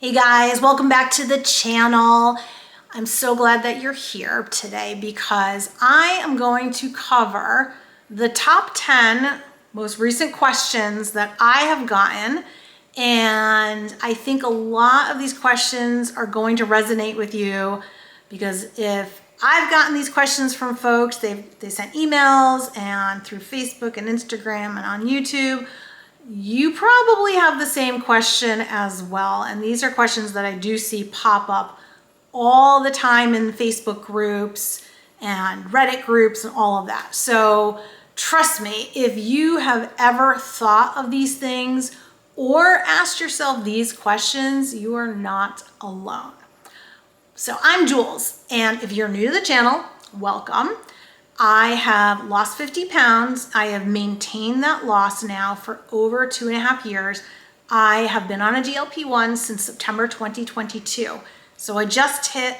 Hey guys, welcome back to the channel. I'm so glad that you're here today because I am going to cover the top 10 most recent questions that I have gotten. And I think a lot of these questions are going to resonate with you because if I've gotten these questions from folks, they sent emails and through Facebook and Instagram and on YouTube, you probably have the same question as well. And these are questions that I do see pop up all the time in Facebook groups and Reddit groups and all of that. So trust me, if you have ever thought of these things or asked yourself these questions, you are not alone. So I'm Jules, and if you're new to the channel, welcome. I have lost 50 pounds. I have maintained that loss now for over 2.5 years. I have been on a GLP-1 since September 2022. So I just hit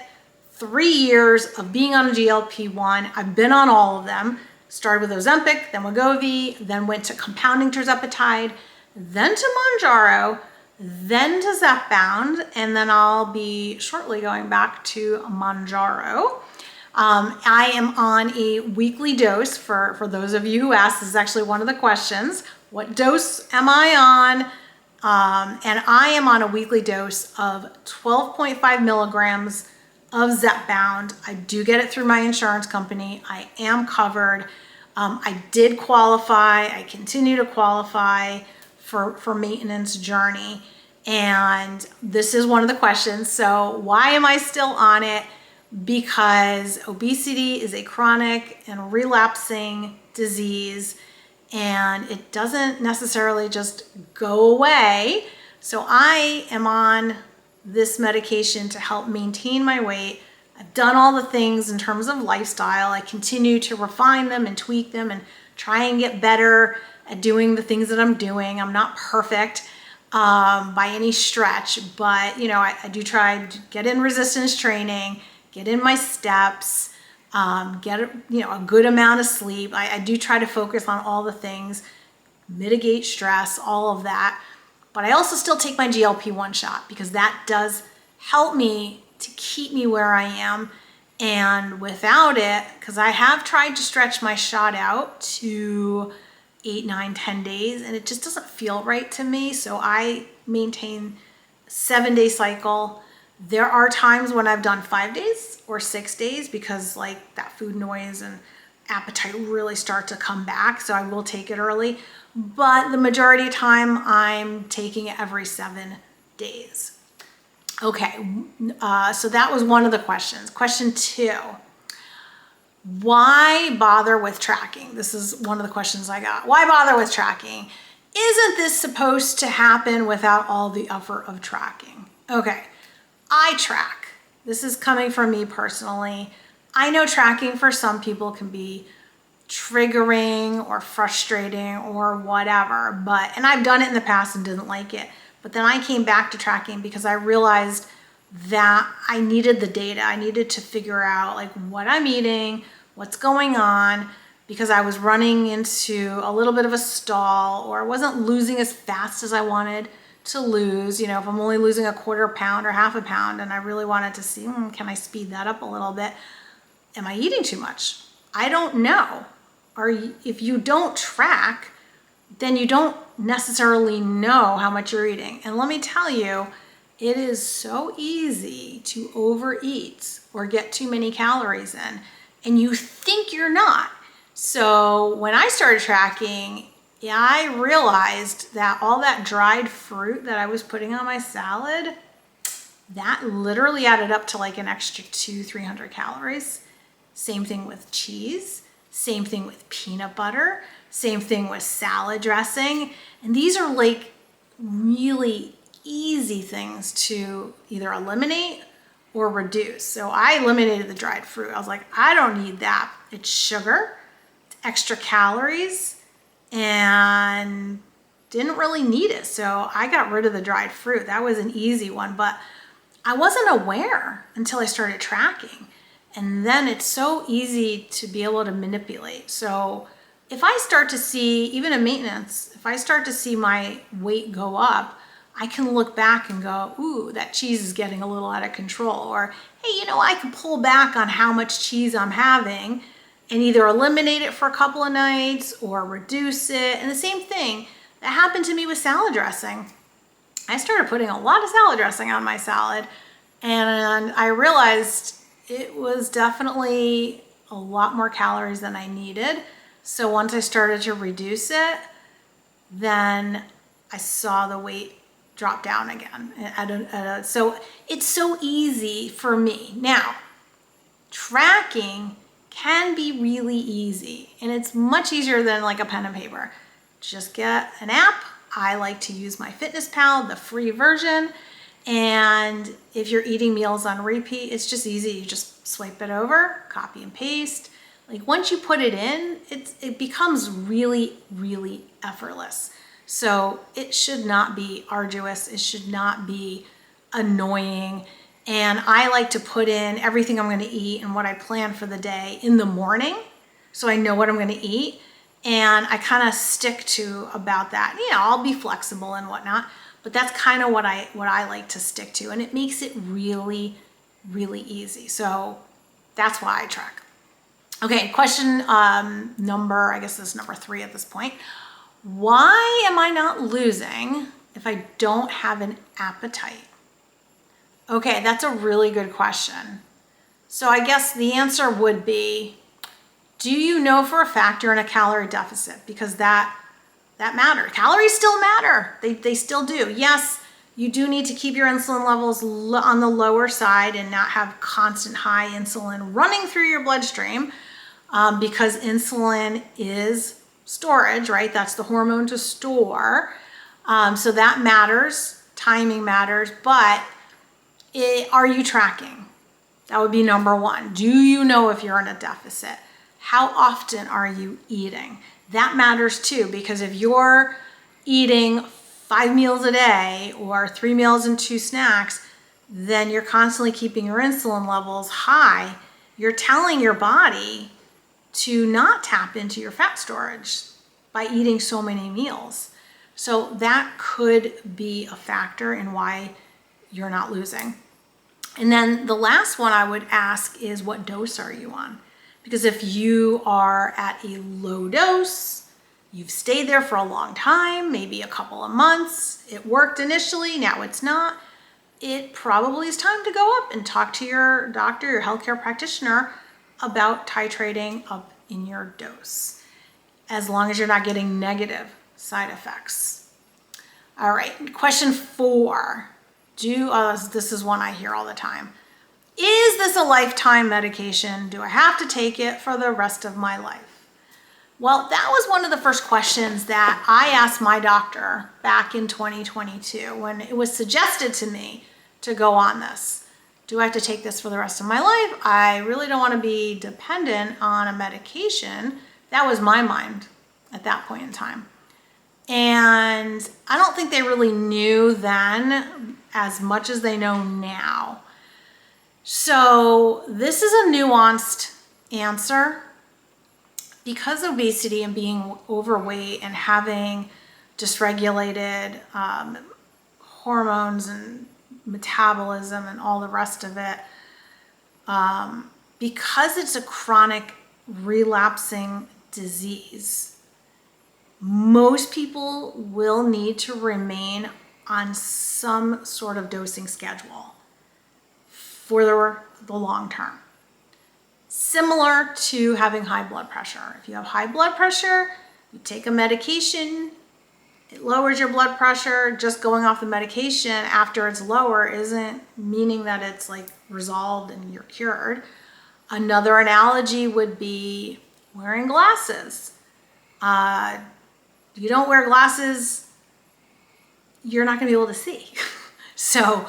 3 years of being on a GLP-1. I've been on all of them. Started with Ozempic, then Wegovy, then went to compounding tirzepatide, then to Mounjaro, then to Zepbound, and then I'll be shortly going back to Mounjaro. I am on a weekly dose for those of you who asked. This is actually one of the questions. What dose am I on? And I am on a weekly dose of 12.5 milligrams of Zepbound. I do get it through my insurance company. I am covered. I did qualify. I continue to qualify for maintenance journey. And this is one of the questions. So why am I still on it? Because obesity is a chronic and relapsing disease and it doesn't necessarily just go away. So I am on this medication to help maintain my weight. I've done all the things in terms of lifestyle. I continue to refine them and tweak them and try and get better at doing the things that I'm doing. I'm not perfect by any stretch, but you know, I do try to get in resistance training, get in my steps, get a good amount of sleep. I do try to focus on all the things, mitigate stress, all of that. But I also still take my GLP-1 shot because that does help me to keep me where I am. And without it, because I have tried to stretch my shot out to 8, 9, 10 days, and it just doesn't feel right to me. So I maintain a 7-day cycle. There are times when I've done 5 days or 6 days because like that food noise and appetite really start to come back. So I will take it early, but the majority of time I'm taking it every 7 days. Okay, so that was one of the questions. Question 2, why bother with tracking? This is one of the questions I got. Why bother with tracking? Isn't this supposed to happen without all the effort of tracking? Okay. I track. This is coming from me personally. I know tracking for some people can be triggering or frustrating or whatever, and I've done it in the past and didn't like it. But then I came back to tracking because I realized that I needed the data. I needed to figure out like what I'm eating, what's going on, because I was running into a little bit of a stall or I wasn't losing as fast as I wanted to lose. You know, if I'm only losing a 1/4 pound or 1/2 pound and I really wanted to see, can I speed that up a little bit? Am I eating too much? I don't know. Or if you don't track, then you don't necessarily know how much you're eating. And let me tell you, it is so easy to overeat or get too many calories in, and you think you're not. So when I started tracking, I realized that all that dried fruit that I was putting on my salad, that literally added up to like an extra 200-300 calories. Same thing with cheese, same thing with peanut butter, same thing with salad dressing. And these are like really easy things to either eliminate or reduce. So I eliminated the dried fruit. I was like, I don't need that. It's sugar, it's extra calories, and didn't really need it. So I got rid of the dried fruit. That was an easy one, but I wasn't aware until I started tracking. And then it's so easy to be able to manipulate. So if I start to see, even in maintenance, if I start to see my weight go up, I can look back and go, ooh, that cheese is getting a little out of control. Or, hey, I can pull back on how much cheese I'm having and either eliminate it for a couple of nights or reduce it. And the same thing that happened to me with salad dressing. I started putting a lot of salad dressing on my salad, and I realized it was definitely a lot more calories than I needed. So once I started to reduce it, then I saw the weight drop down again. So it's so easy for me. Now, tracking can be really easy, and it's much easier than like a pen and paper. Just get an app. I like to use MyFitnessPal, the free version. And if you're eating meals on repeat, it's just easy. You just swipe it over, copy and paste. Like once you put it in, it becomes really, really effortless. So it should not be arduous. It should not be annoying. And I like to put in everything I'm going to eat and what I plan for the day in the morning, so I know what I'm going to eat. And I kind of stick to about that. I'll be flexible and whatnot, but that's kind of what I like to stick to. And it makes it really, really easy. So that's why I track. Okay, question number, I guess this is number 3 at this point. Why am I not losing if I don't have an appetite? Okay, that's a really good question. So I guess the answer would be, do you know for a fact you're in a calorie deficit? Because that matters. Calories still matter. They still do. Yes, you do need to keep your insulin levels on the lower side and not have constant high insulin running through your bloodstream, because insulin is storage, right? That's the hormone to store. So that matters. Timing matters. But are you tracking? That would be number 1. Do you know if you're in a deficit? How often are you eating? That matters too, because if you're eating 5 meals a day or 3 meals and 2 snacks, then you're constantly keeping your insulin levels high. You're telling your body to not tap into your fat storage by eating so many meals. So that could be a factor in why you're not losing. And then the last one I would ask is, what dose are you on? Because if you are at a low dose, you've stayed there for a long time, maybe a couple of months, it worked initially, now it's not, it probably is time to go up and talk to your doctor, your healthcare practitioner, about titrating up in your dose, as long as you're not getting negative side effects. All right, question 4. This is one I hear all the time. Is this a lifetime medication? Do I have to take it for the rest of my life? Well, that was one of the first questions that I asked my doctor back in 2022 when it was suggested to me to go on this. Do I have to take this for the rest of my life? I really don't want to be dependent on a medication. That was my mind at that point in time. And I don't think they really knew then as much as they know now. So this is a nuanced answer. Because obesity and being overweight and having dysregulated hormones and metabolism and all the rest of it, because it's a chronic relapsing disease, most people will need to remain on some sort of dosing schedule for the long term. Similar to having high blood pressure. If you have high blood pressure, you take a medication, it lowers your blood pressure. Just going off the medication after it's lower isn't meaning that it's like resolved and you're cured. Another analogy would be wearing glasses. You don't wear glasses, you're not going to be able to see. So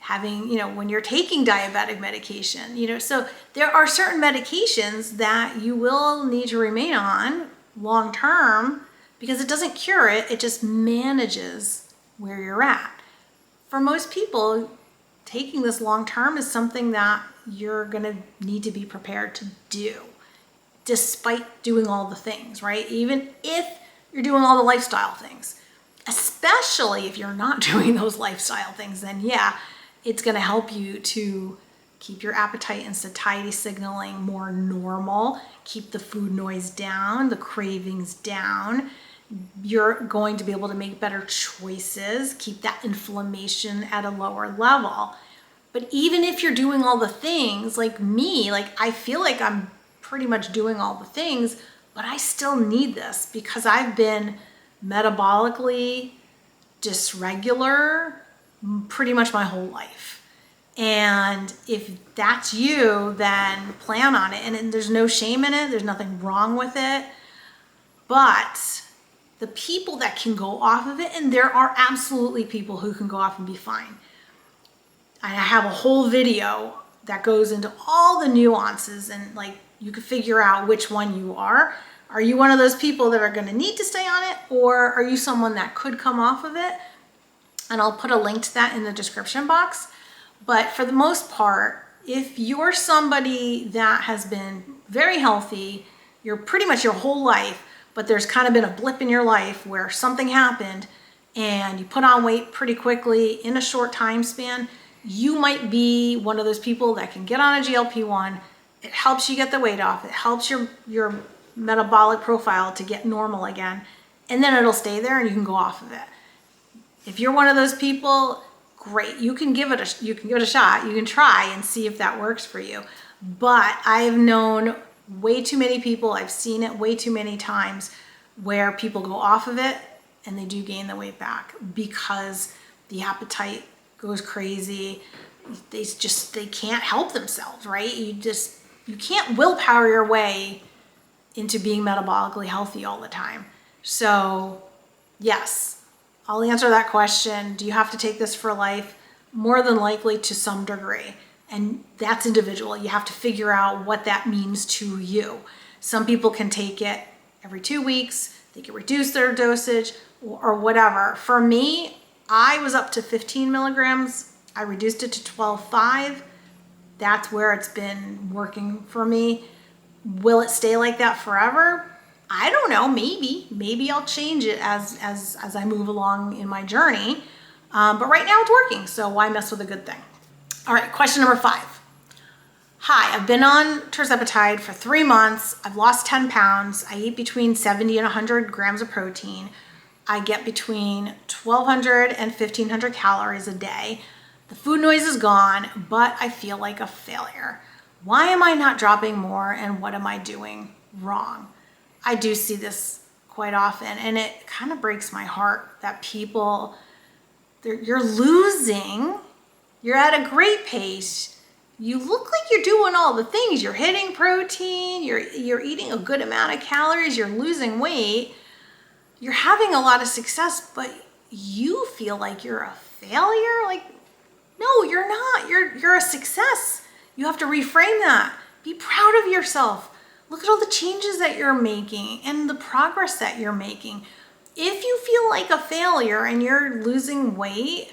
having, when you're taking diabetic medication, so there are certain medications that you will need to remain on long term because it doesn't cure it, it just manages where you're at. For most people, taking this long term is something that you're going to need to be prepared to do, despite doing all the things, right? Even if you're doing all the lifestyle things. especially if you're not doing those lifestyle things, then yeah, it's going to help you to keep your appetite and satiety signaling more normal, keep the food noise down, the cravings down. You're going to be able to make better choices, keep that inflammation at a lower level. But even if you're doing all the things like me, like I feel like I'm pretty much doing all the things, but I still need this because I've been metabolically dysregular pretty much my whole life. And if that's you, then plan on it. And there's no shame in it. There's nothing wrong with it. But the people that can go off of it, and there are absolutely people who can go off and be fine. I have a whole video that goes into all the nuances and like you can figure out which one you are. Are you one of those people that are going to need to stay on it, or are you someone that could come off of it? And I'll put a link to that in the description box. But for the most part, if you're somebody that has been very healthy, you're pretty much your whole life, but there's kind of been a blip in your life where something happened and you put on weight pretty quickly in a short time span, you might be one of those people that can get on a GLP-1. It helps you get the weight off. It helps your metabolic profile to get normal again. And then it'll stay there and you can go off of it. If you're one of those people, great. You can give it a shot. You can try and see if that works for you. But I've known way too many people, I've seen it way too many times where people go off of it and they do gain the weight back because the appetite goes crazy. They can't help themselves, right? You can't willpower your way into being metabolically healthy all the time. So yes, I'll answer that question. Do you have to take this for life? More than likely to some degree. And that's individual. You have to figure out what that means to you. Some people can take it every 2 weeks. They can reduce their dosage or whatever. For me, I was up to 15 milligrams. I reduced it to 12.5. That's where it's been working for me. Will it stay like that forever? I don't know, maybe I'll change it as I move along in my journey. But right now it's working, so why mess with a good thing? All right, question number 5. Hi, I've been on tirzepatide for 3 months. I've lost 10 pounds. I eat between 70 and 100 grams of protein. I get between 1,200 and 1,500 calories a day. The food noise is gone, but I feel like a failure. Why am I not dropping more, and what am I doing wrong? I do see this quite often, and it kind of breaks my heart that people, you're losing, you're at a great pace, you look like you're doing all the things, you're hitting protein, you're eating a good amount of calories, you're losing weight, you're having a lot of success, but you feel like you're a failure? Like, no, you're not, you're a success. You have to reframe that. Be proud of yourself. Look at all the changes that you're making and the progress that you're making. If you feel like a failure and you're losing weight,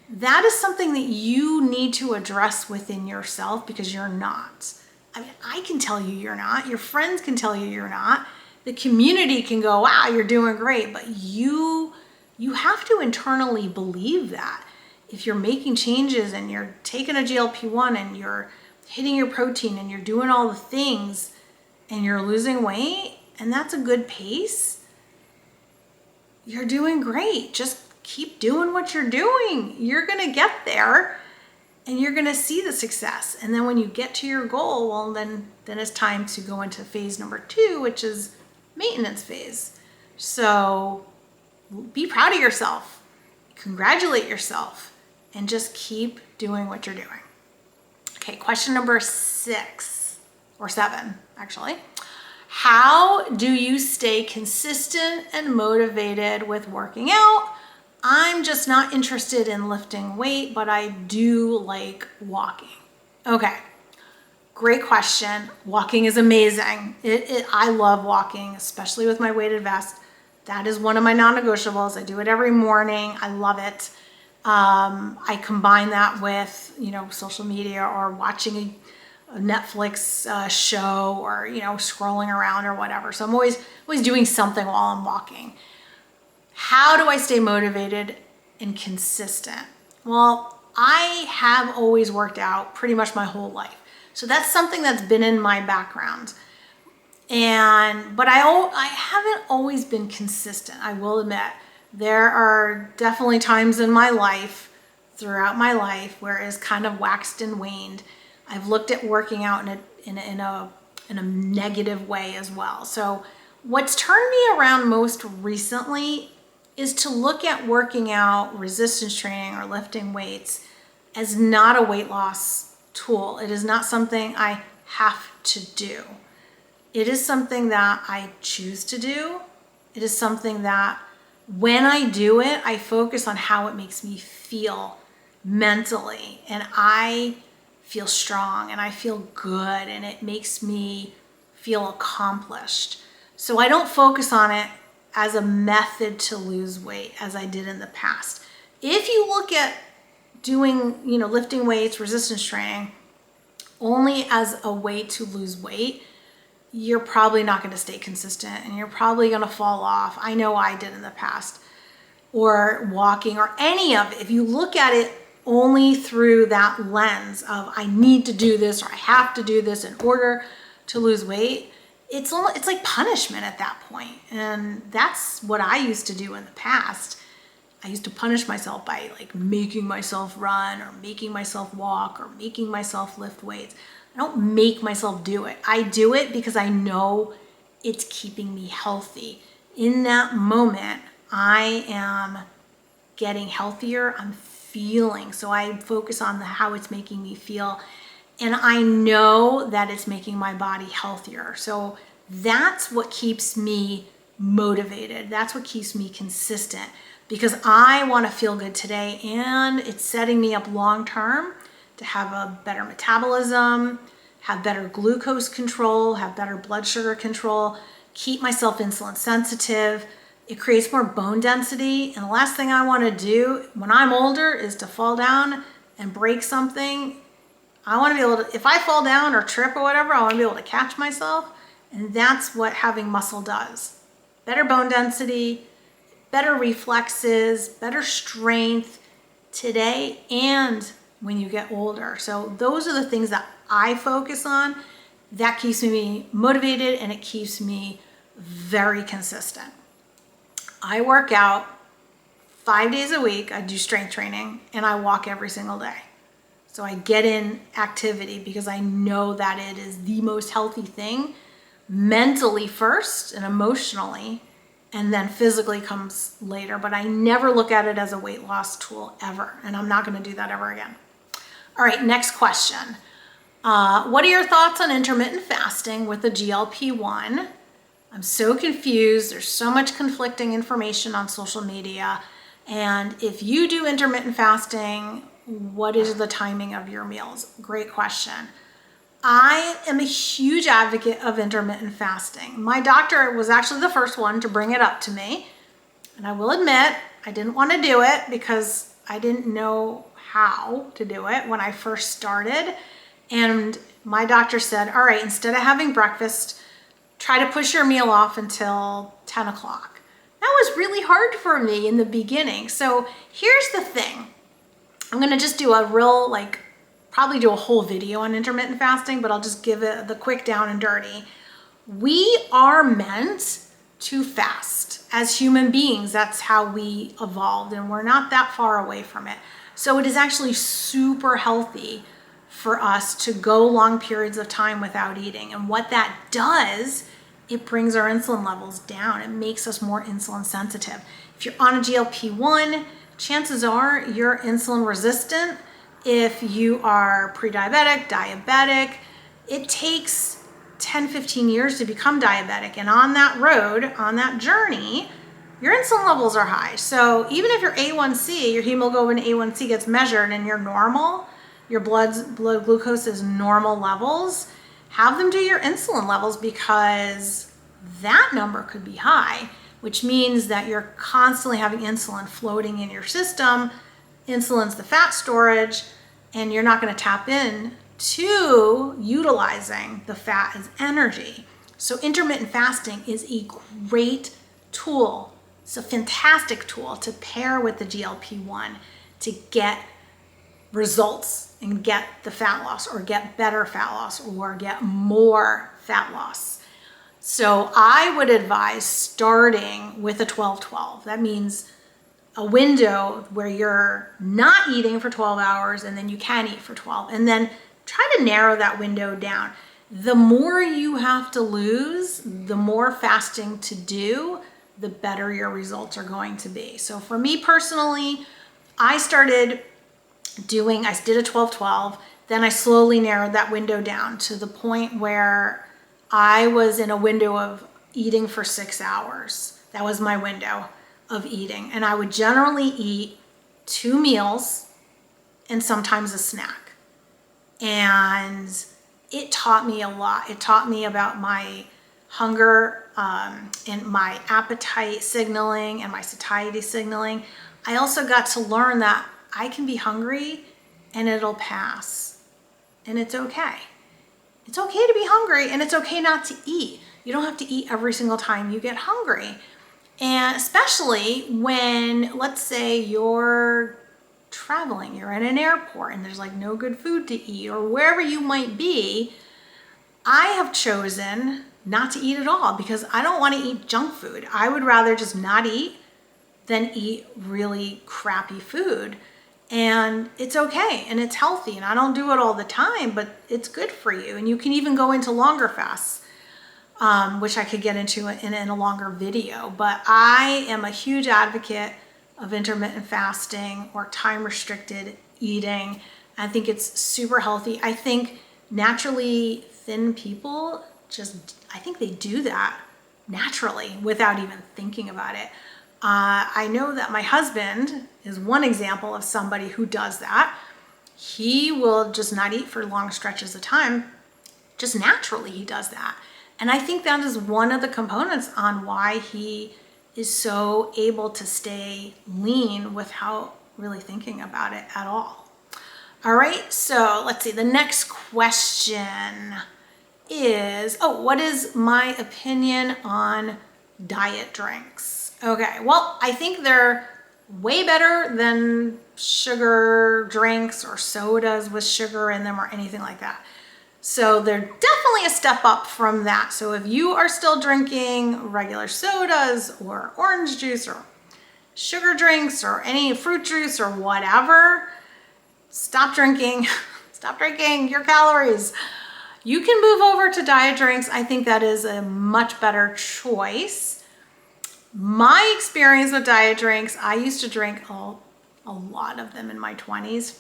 that is something that you need to address within yourself because you're not. I mean, I can tell you you're not. Your friends can tell you you're not. The community can go, wow, you're doing great. But you have to internally believe that. If you're making changes and you're taking a GLP-1 and you're hitting your protein and you're doing all the things, and you're losing weight, and that's a good pace, you're doing great. Just keep doing what you're doing. You're gonna get there and you're gonna see the success. And then when you get to your goal, well, then it's time to go into phase number 2, which is maintenance phase. So be proud of yourself, congratulate yourself, and just keep doing what you're doing. Okay, question number 6. Or 7, actually. How do you stay consistent and motivated with working out? I'm just not interested in lifting weight, but I do like walking. Okay, great question. Walking is amazing. I love walking, especially with my weighted vest. That is one of my non-negotiables. I do it every morning. I love it. I combine that with, social media or watching a Netflix show or, scrolling around or whatever. So I'm always doing something while I'm walking. How do I stay motivated and consistent? Well, I have always worked out pretty much my whole life. So that's something that's been in my background. But I haven't always been consistent, I will admit. There are definitely times in my life, throughout my life, where it's kind of waxed and waned. I've looked at working out in a negative way as well. So what's turned me around most recently is to look at working out, resistance training, or lifting weights as not a weight loss tool. It is not something I have to do. It is something that I choose to do. It is something that when I do it, I focus on how it makes me feel mentally, and I feel strong and I feel good, and it makes me feel accomplished. So I don't focus on it as a method to lose weight as I did in the past. If you look at doing, lifting weights, resistance training only as a way to lose weight, you're probably not going to stay consistent and you're probably going to fall off. I know I did in the past. Or walking or any of it. If you look at it only through that lens of I need to do this or I have to do this in order to lose weight, it's like punishment at that point. And that's what I used to do in the past. I used to punish myself by like making myself run or making myself walk or making myself lift weights. I don't make myself do it. I do it because I know it's keeping me healthy. In that moment, I am getting healthier. I'm feeling. So I focus on how it's making me feel. And I know that it's making my body healthier. So that's what keeps me motivated. That's what keeps me consistent, because I want to feel good today, and it's setting me up long term to have a better metabolism, have better glucose control, have better blood sugar control, keep myself insulin sensitive. It creates more bone density. And the last thing I want to do when I'm older is to fall down and break something. I want to be able to, if I fall down or trip or whatever, I want to be able to catch myself. And that's what having muscle does. Better bone density, better reflexes, better strength today and when you get older. So those are the things that I focus on. That keeps me motivated and it keeps me very consistent. I work out 5 days a week. I do strength training and I walk every single day. So I get in activity because I know that it is the most healthy thing, mentally first and emotionally, and then physically comes later. But I never look at it as a weight loss tool ever. And I'm not going to do that ever again. All right, next question. What are your thoughts on intermittent fasting with the GLP-1? I'm so confused. There's so much conflicting information on social media. And if you do intermittent fasting, what is the timing of your meals? Great question. I am a huge advocate of intermittent fasting. My doctor was actually the first one to bring it up to me. And I will admit, I didn't want to do it because I didn't know how to do it when I first started. And my doctor said, all right, instead of having breakfast, try to push your meal off until 10 o'clock. That was really hard for me in the beginning. So here's the thing. I'm going to just do a real, probably do a whole video on intermittent fasting, but I'll just give it the quick down and dirty. We are meant to fast as human beings. That's how we evolved, and we're not that far away from it. So it is actually super healthy for us to go long periods of time without eating. And what that does, it brings our insulin levels down. It makes us more insulin sensitive. If you're on a GLP-1, chances are you're insulin resistant. If you are pre-diabetic, diabetic, it takes 10, 15 years to become diabetic. And on that road, on that journey, your insulin levels are high. So even if your A1C, your hemoglobin A1C gets measured and you're normal, your blood glucose is normal levels, have them do your insulin levels, because that number could be high, which means that you're constantly having insulin floating in your system. Insulin's the fat storage, and you're not going to tap in to utilizing the fat as energy. So intermittent fasting is a great tool It's a fantastic tool to pair with the GLP-1 to get results and get the fat loss or get better fat loss or get more fat loss. So I would advise starting with a 12-12. That means a window where you're not eating for 12 hours and then you can eat for 12, and then try to narrow that window down. The more you have to lose, the more fasting to do, the better your results are going to be. So for me personally, I did a 12-12, then I slowly narrowed that window down to the point where I was in a window of eating for 6 hours. That was my window of eating. And I would generally eat 2 meals and sometimes a snack. And it taught me a lot. It taught me about my hunger and my appetite signaling and my satiety signaling. I also got to learn that I can be hungry and it'll pass. And it's okay. It's okay to be hungry and it's okay not to eat. You don't have to eat every single time you get hungry. And especially when, let's say you're traveling, you're in an airport and there's like no good food to eat, or wherever you might be. I have chosen not to eat at all because I don't want to eat junk food. I would rather just not eat than eat really crappy food. And it's okay and it's healthy, and I don't do it all the time, but it's good for you. And you can even go into longer fasts, which I could get into in a longer video. But I am a huge advocate of intermittent fasting or time restricted eating. I think it's super healthy. I think naturally thin people I think they do that naturally without even thinking about it. I know that my husband is one example of somebody who does that. He will just not eat for long stretches of time. Just naturally he does that. And I think that is one of the components on why he is so able to stay lean without really thinking about it at all. All right, so let's see. The next question is, what is my opinion on diet drinks? Okay, well, I think they're way better than sugar drinks or sodas with sugar in them or anything like that. So they're definitely a step up from that. So if you are still drinking regular sodas or orange juice or sugar drinks or any fruit juice or whatever, stop drinking. Stop drinking your calories. You can move over to diet drinks. I think that is a much better choice. My experience with diet drinks, I used to drink a lot of them in my 20s.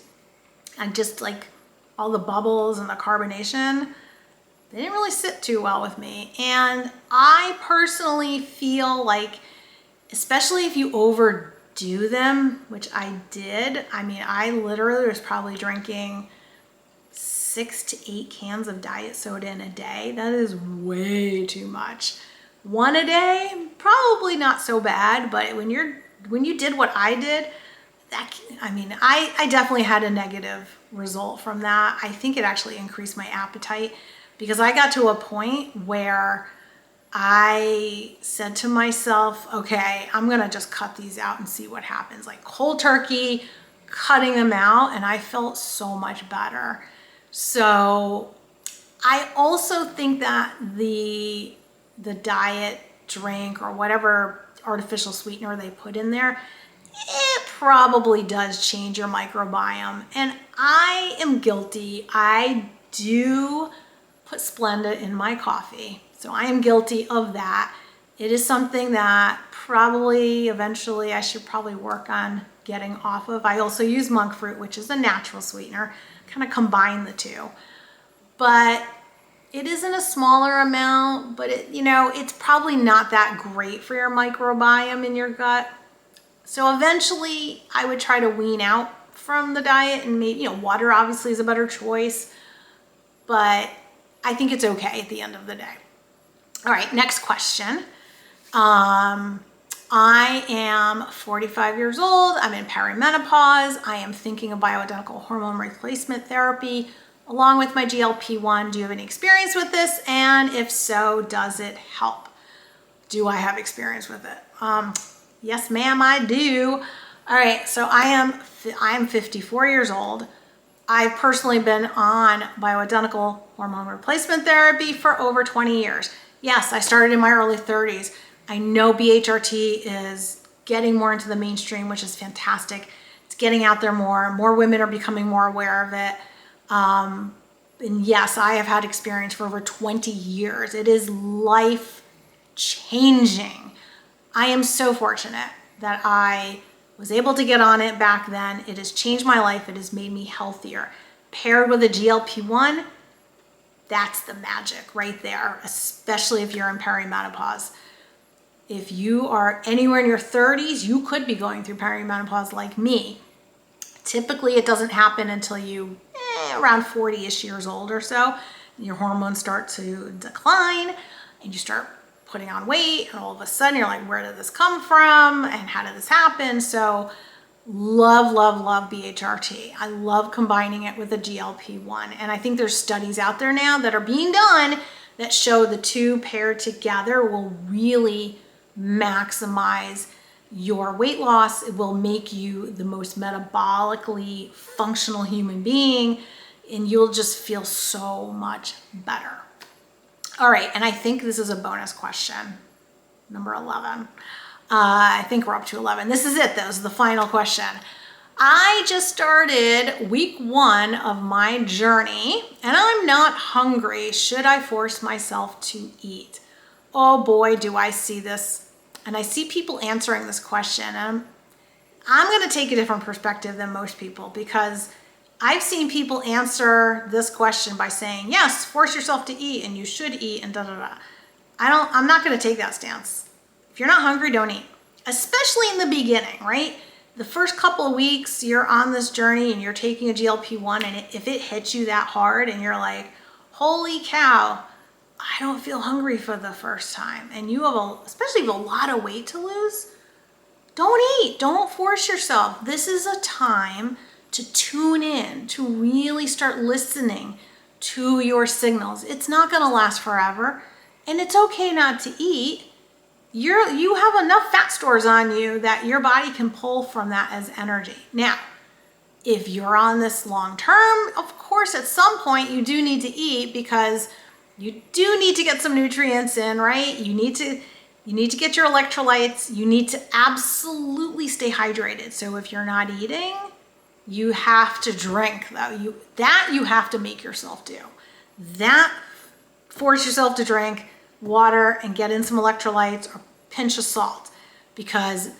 And just like all the bubbles and the carbonation, they didn't really sit too well with me. And I personally feel like, especially if you overdo them, which I did, I mean, I literally was probably drinking 6 to 8 cans of diet soda in a day. That is way too much. 1 a day, probably not so bad, but when you did what I did, I definitely had a negative result from that. I think it actually increased my appetite because I got to a point where I said to myself, okay, I'm gonna just cut these out and see what happens. Like cold turkey, cutting them out, and I felt so much better. So I also think that the diet drink or whatever artificial sweetener they put in there, it probably does change your microbiome. And I am guilty. I do put Splenda in my coffee. So I am guilty of that. It is something that probably eventually I should probably work on getting off of. I also use monk fruit, which is a natural sweetener, kind of combine the two. But it is in a smaller amount, but it's probably not that great for your microbiome in your gut. So eventually I would try to wean out from the diet, and maybe, water obviously is a better choice, but I think it's okay at the end of the day. All right, next question. I am 45 years old. I'm in perimenopause. I am thinking of bioidentical hormone replacement therapy along with my GLP-1. Do you have any experience with this? And if so, does it help? Do I have experience with it? Yes, ma'am, I do. All right, so I am 54 years old. I've personally been on bioidentical hormone replacement therapy for over 20 years. Yes, I started in my early 30s. I know BHRT is getting more into the mainstream, which is fantastic. It's getting out there more. More women are becoming more aware of it. And yes, I have had experience for over 20 years. It is life changing. I am so fortunate that I was able to get on it back then. It has changed my life. It has made me healthier. Paired with a GLP-1, that's the magic right there, especially if you're in perimenopause. If you are anywhere in your 30s, you could be going through perimenopause like me. Typically, it doesn't happen until you around 40-ish years old or so. Your hormones start to decline and you start putting on weight, and all of a sudden you're like, where did this come from and how did this happen? So love, love, love BHRT. I love combining it with a GLP-1. And I think there's studies out there now that are being done that show the two paired together will really maximize your weight loss. It will make you the most metabolically functional human being, and you'll just feel so much better. All right, and I think this is a bonus question, number 11. I think we're up to 11. This is it, though. This is the final question. I just started week 1 of my journey, and I'm not hungry. Should I force myself to eat? Oh boy, do I see this. And I see people answering this question. And I'm going to take a different perspective than most people, because I've seen people answer this question by saying, yes, force yourself to eat and you should eat and da-da-da. I'm not going to take that stance. If you're not hungry, don't eat, especially in the beginning, right? The first couple of weeks you're on this journey and you're taking a GLP-1, and if it hits you that hard and you're like, holy cow, I don't feel hungry for the first time, and you have especially if you have a lot of weight to lose, don't eat. Don't force yourself. This is a time to tune in, to really start listening to your signals. It's not going to last forever, and it's okay not to eat. You have enough fat stores on you that your body can pull from that as energy. Now, if you're on this long term, of course, at some point you do need to eat, because you do need to get some nutrients in, right? You need to get your electrolytes. You need to absolutely stay hydrated. So if you're not eating, you have to drink, though. You have to make yourself do. That, force yourself to drink water and get in some electrolytes or pinch of salt, because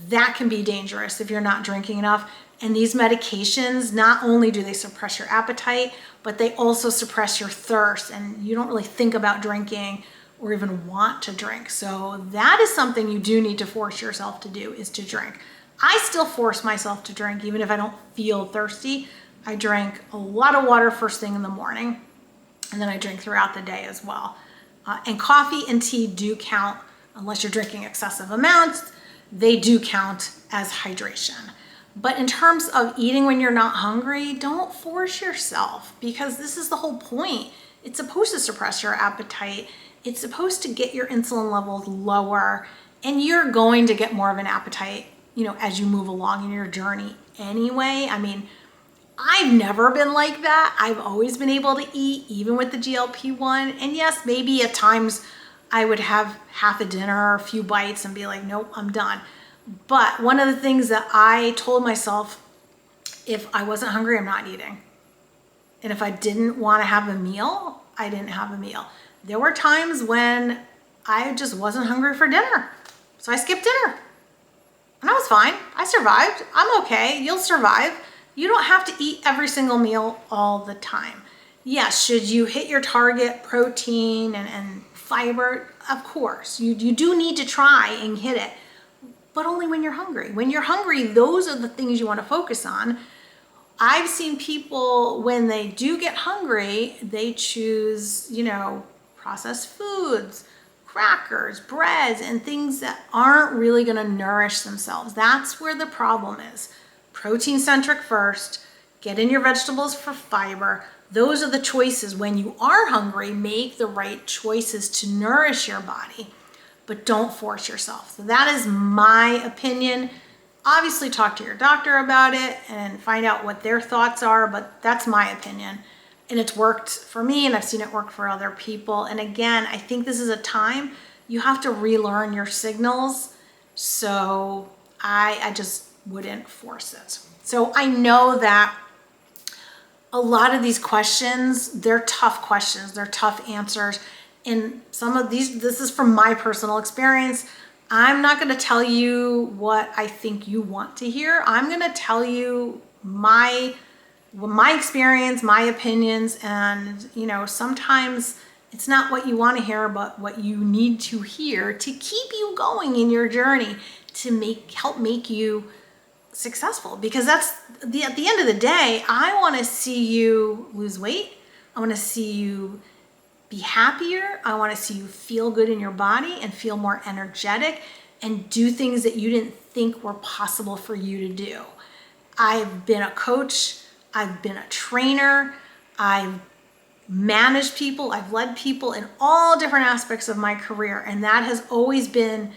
that can be dangerous if you're not drinking enough. And these medications, not only do they suppress your appetite, but they also suppress your thirst, and you don't really think about drinking or even want to drink. So that is something you do need to force yourself to do, is to drink. I still force myself to drink even if I don't feel thirsty. I drink a lot of water first thing in the morning, and then I drink throughout the day as well. And coffee and tea do count, unless you're drinking excessive amounts, they do count as hydration. But in terms of eating when you're not hungry, don't force yourself, because this is the whole point. It's supposed to suppress your appetite. It's supposed to get your insulin levels lower, and you're going to get more of an appetite, as you move along in your journey anyway. I mean, I've never been like that. I've always been able to eat, even with the GLP-1. And yes, maybe at times I would have half a dinner or a few bites and be like, nope, I'm done. But one of the things that I told myself, if I wasn't hungry, I'm not eating. And if I didn't want to have a meal, I didn't have a meal. There were times when I just wasn't hungry for dinner, so I skipped dinner. And I was fine. I survived. I'm okay. You'll survive. You don't have to eat every single meal all the time. Yes, should you hit your target protein and fiber? Of course. You do need to try and hit it, but only when you're hungry. When you're hungry, those are the things you want to focus on. I've seen people, when they do get hungry, they choose, processed foods, crackers, breads, and things that aren't really going to nourish themselves. That's where the problem is. Protein centric first, get in your vegetables for fiber. Those are the choices. When you are hungry, make the right choices to nourish your body. but don't force yourself. So that is my opinion. Obviously talk to your doctor about it and find out what their thoughts are, but that's my opinion. And it's worked for me, and I've seen it work for other people. And again, I think this is a time you have to relearn your signals. So I just wouldn't force it. So I know that a lot of these questions, they're tough questions, they're tough answers. And some of these, this is from my personal experience. I'm not going to tell you what I think you want to hear. I'm going to tell you my experience, my opinions, and sometimes it's not what you want to hear, but what you need to hear to keep you going in your journey, to help make you successful. Because that's at the end of the day, I want to see you lose weight. I want to see you be happier. I want to see you feel good in your body and feel more energetic and do things that you didn't think were possible for you to do. I've been a coach. I've been a trainer. I've managed people. I've led people in all different aspects of my career. And that has always been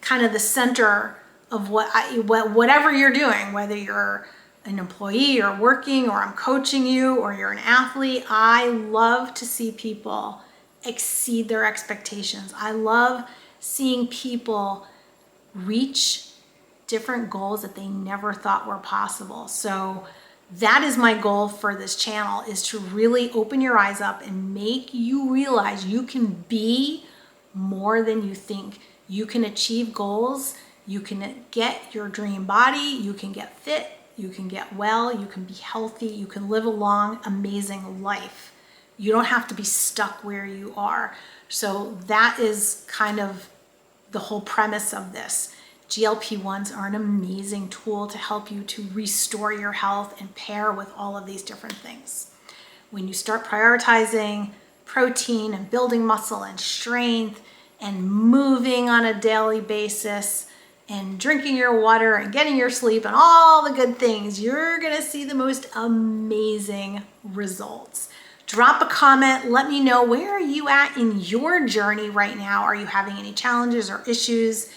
kind of the center of whatever you're doing, whether you're an employee or working, or I'm coaching you, or you're an athlete. I love to see people exceed their expectations. I love seeing people reach different goals that they never thought were possible. So that is my goal for this channel, is to really open your eyes up and make you realize you can be more than you think. You can achieve goals. You can get your dream body. You can get fit. You can get well, you can be healthy, you can live a long, amazing life. You don't have to be stuck where you are. So that is kind of the whole premise of this. GLP-1s are an amazing tool to help you to restore your health and pair with all of these different things. When you start prioritizing protein and building muscle and strength and moving on a daily basis, and drinking your water and getting your sleep and all the good things, you're gonna see the most amazing results. Drop a comment, let me know, where are you at in your journey right now? Are you having any challenges or issues?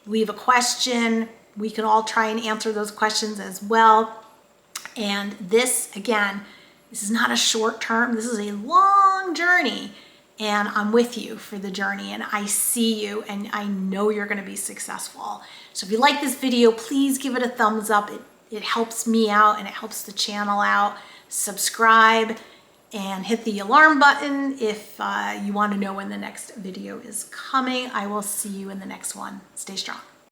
Leave a question. We can all try and answer those questions as well. And this, again, this is not a short term, this is a long journey. And I'm with you for the journey, and I see you, and I know you're gonna be successful. So if you like this video, please give it a thumbs up. It helps me out and it helps the channel out. Subscribe and hit the alarm button if you wanna know when the next video is coming. I will see you in the next one. Stay strong.